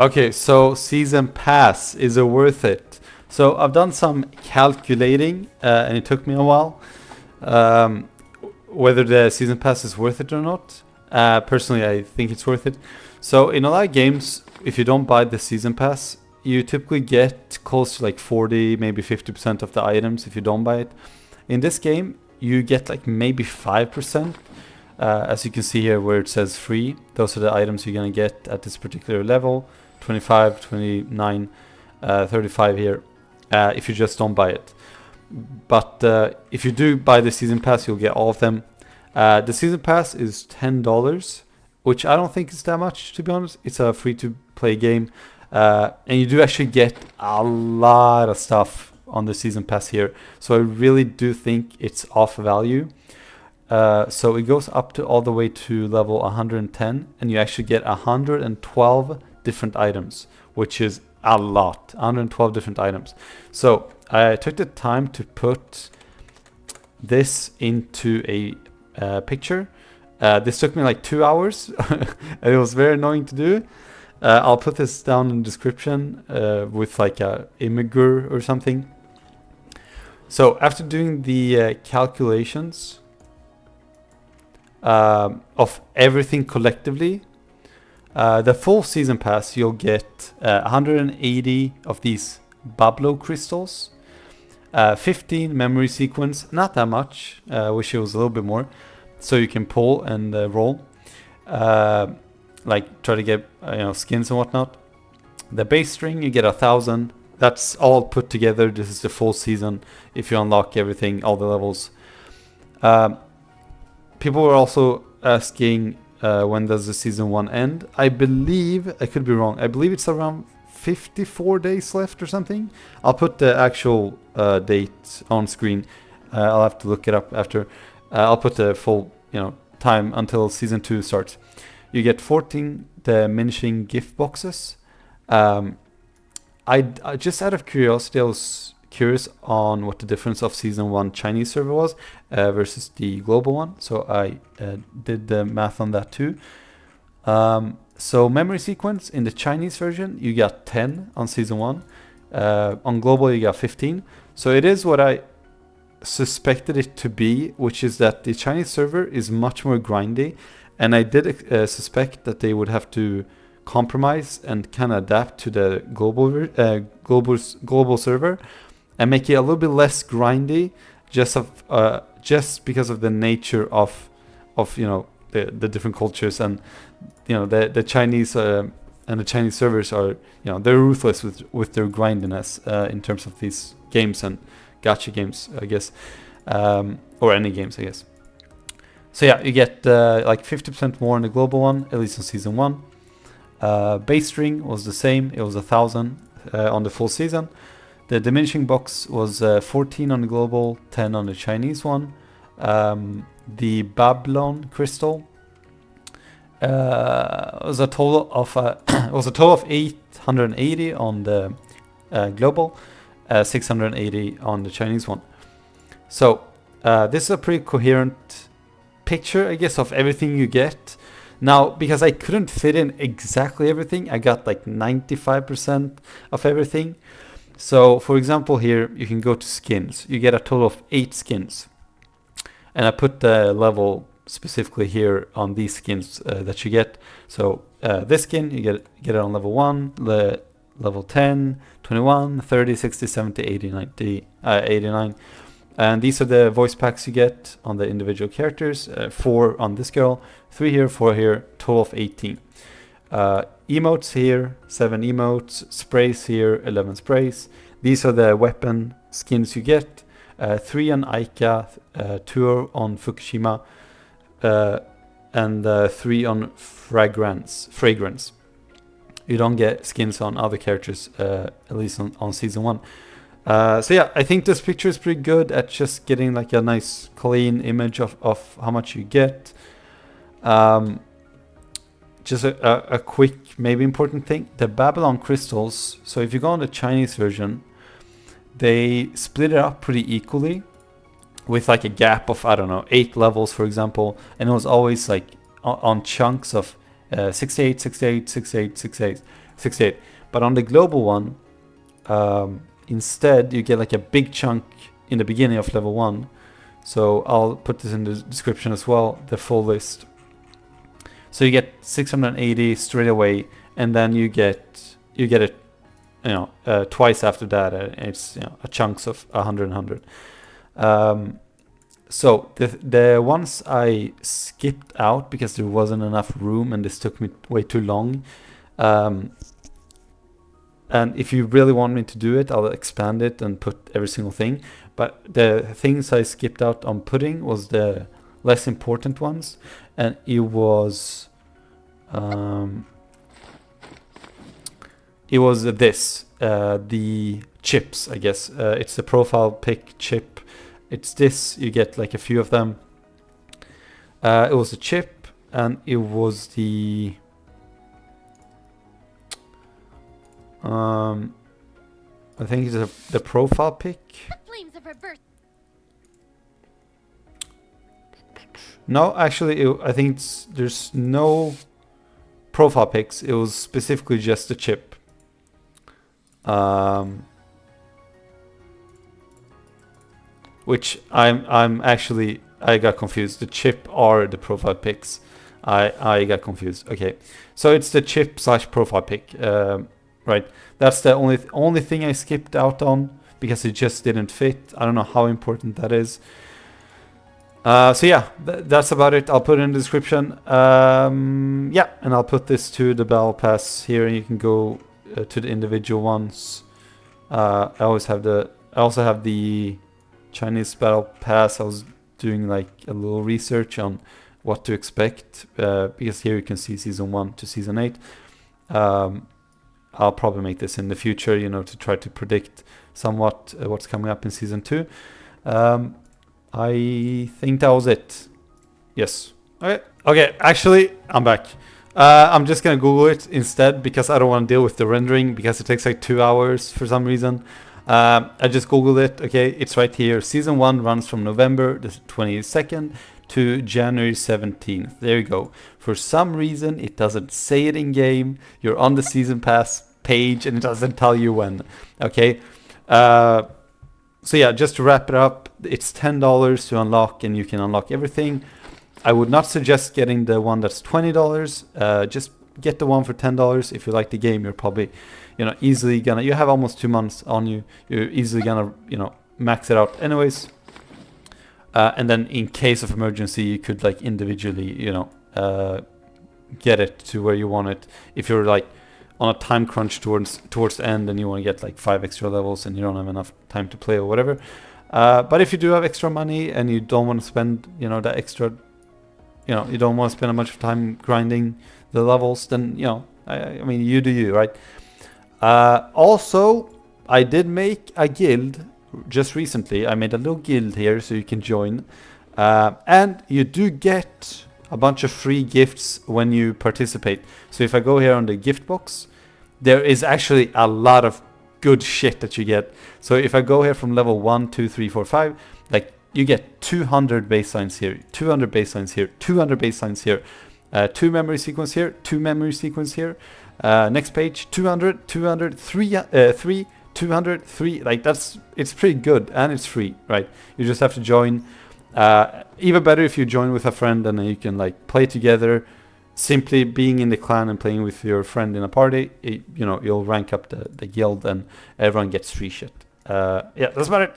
Okay, so season pass, is it worth it? So I've done some calculating, and it took me a while, um, whether the season pass is worth it or not. Personally, I think it's worth it. So in a lot of games, if you don't buy the season pass, you typically get close to like 40, maybe 50% of the items if you don't buy it. In this game, you get like maybe 5%. As you can see here where it says free, those are the items you're gonna get at this particular level. 25, 29, 35 here, if you just don't buy it. But if you do buy the season pass, you'll get all of them. The season pass is $10, which I don't think is that much, to be honest. It's a free-to-play game, and you do actually get a lot of stuff on the season pass here. So I really do think it's off value. So it goes up to all the way to level 110, and you actually get 112 different items, which is a lot. 112 different items. So I took the time to put this into a picture. This took me like 2 hours. It was very annoying to do. I'll put this down in the description with like a Imgur or something. So after doing the calculations of everything collectively, the full season pass, you'll get 180 of these Bablo crystals, 15 memory sequence, not that much, wish it was a little bit more, so you can pull and roll, like try to get skins and whatnot. The base string, you get 1,000. That's all put together. This is the full season if you unlock everything, all the levels. People were also asking when does the season 1 end. I believe, I could be wrong, I believe it's around 54 days left or something. I'll put the actual date on screen. I'll have to look it up after. I'll put the full time until season 2 starts. You get 14 diminishing gift boxes. I just out of curiosity, I was curious on what the difference of season 1 Chinese server was versus the global one, so I did the math on that too. So memory sequence in the Chinese version, you got 10 on season 1. On global, you got 15. So it is what I suspected it to be, which is that the Chinese server is much more grindy, and I did suspect that they would have to compromise and kind of adapt to the global server and make it a little bit less grindy, just because of the nature of the different cultures, and the Chinese and the Chinese servers are they're ruthless with their grindiness in terms of these games and gacha games, I guess, or any games, I guess. So yeah, you get like 50% more on the global one, at least on season 1. Base string was the same, it was 1,000 on the full season. The diminishing box was 14 on the global, 10 on the Chinese one. The Babylon crystal was a total of 880 on the global, 680 on the Chinese one. So this is a pretty coherent picture, I guess, of everything you get. Now, because I couldn't fit in exactly everything, I got like 95% of everything. So, for example, here you can go to skins. You get a total of 8 skins. And I put the level specifically here on these skins that you get. So, this skin, you get it on level 1, level 10, 21, 30, 60, 70, 80, 90, 89. And these are the voice packs you get on the individual characters. 4 on this girl, 3 here, 4 here, total of 18. Emotes here, 7 emotes. Sprays here, 11 sprays. These are the weapon skins you get. 3 on Aika, 2 on Fukushima, and 3 on Fragrance. You don't get skins on other characters, at least on season 1. So yeah, I think this picture is pretty good at just getting like a nice clean image of how much you get. Just a quick, maybe important thing, the Babylon crystals. So if you go on the Chinese version, they split it up pretty equally with like a gap of, I don't know, 8 levels, for example. And it was always like on chunks of 68, 68, 68, 68. 68. But on the global one, instead you get like a big chunk in the beginning of level 1. So I'll put this in the description as well, the full list. So you get 680 straight away, and then you get it, twice after that. It's a chunks of 100. So the ones I skipped out because there wasn't enough room and this took me way too long. And if you really want me to do it, I'll expand it and put every single thing. But the things I skipped out on putting was the less important ones, and it was this, the chips, I guess. It's the profile pic chip. It's this, you get like a few of them. It was a chip, and it was the I think it's the profile pic. No, actually, I think there's no profile pics. It was specifically just the chip. Which I'm actually, I got confused. The chip are the profile pics. I got confused. Okay, so it's the chip / profile pic. Right, that's the only thing I skipped out on because it just didn't fit. I don't know how important that is. So yeah, that's about it. I'll put it in the description. Yeah, and I'll put this to the battle pass here, and you can go to the individual ones. I also have the Chinese battle pass. I was doing like a little research on what to expect because here you can see season 1 to season 8. I'll probably make this in the future, to try to predict somewhat what's coming up in season 2. I think that was it. Yes. Okay, actually, I'm back. I'm just gonna Google it instead because I don't want to deal with the rendering because it takes like 2 hours for some reason. I just Googled it. Okay, it's right here. Season 1 runs from November the 22nd to January 17th. There you go. For some reason, it doesn't say it in game. You're on the season pass page and it doesn't tell you when. Okay. So yeah, just to wrap it up, it's $10 to unlock, and you can unlock everything. I would not suggest getting the one that's $20. Just get the one for $10. If you like the game, you're probably, easily gonna. You have almost 2 months on you. You're easily gonna, max it out anyways. And then in case of emergency, you could like individually, get it to where you want it. If you're like on a time crunch towards the end and you want to get like 5 extra levels and you don't have enough time to play or whatever. But if you do have extra money and you don't want to spend, that extra, you don't want to spend a bunch of time grinding the levels, then, I mean, you do you, right? Also, I did make a guild just recently. I made a little guild here so you can join. And you do get a bunch of free gifts when you participate. So if I go here on the gift box, there is actually a lot of good shit that you get. So if I go here from level 1, 2, 3, 4, 5, like you get 200 baselines here, 200 baselines here, 200 baselines here, 2 memory sequence here, 2 memory sequence here. Next page, 200, 200, 3, 200, 3. Like it's pretty good and it's free, right? You just have to join. Even better if you join with a friend and then you can like play together. Simply being in the clan and playing with your friend in a party, you'll rank up the guild and everyone gets free shit. Yeah, that's about it.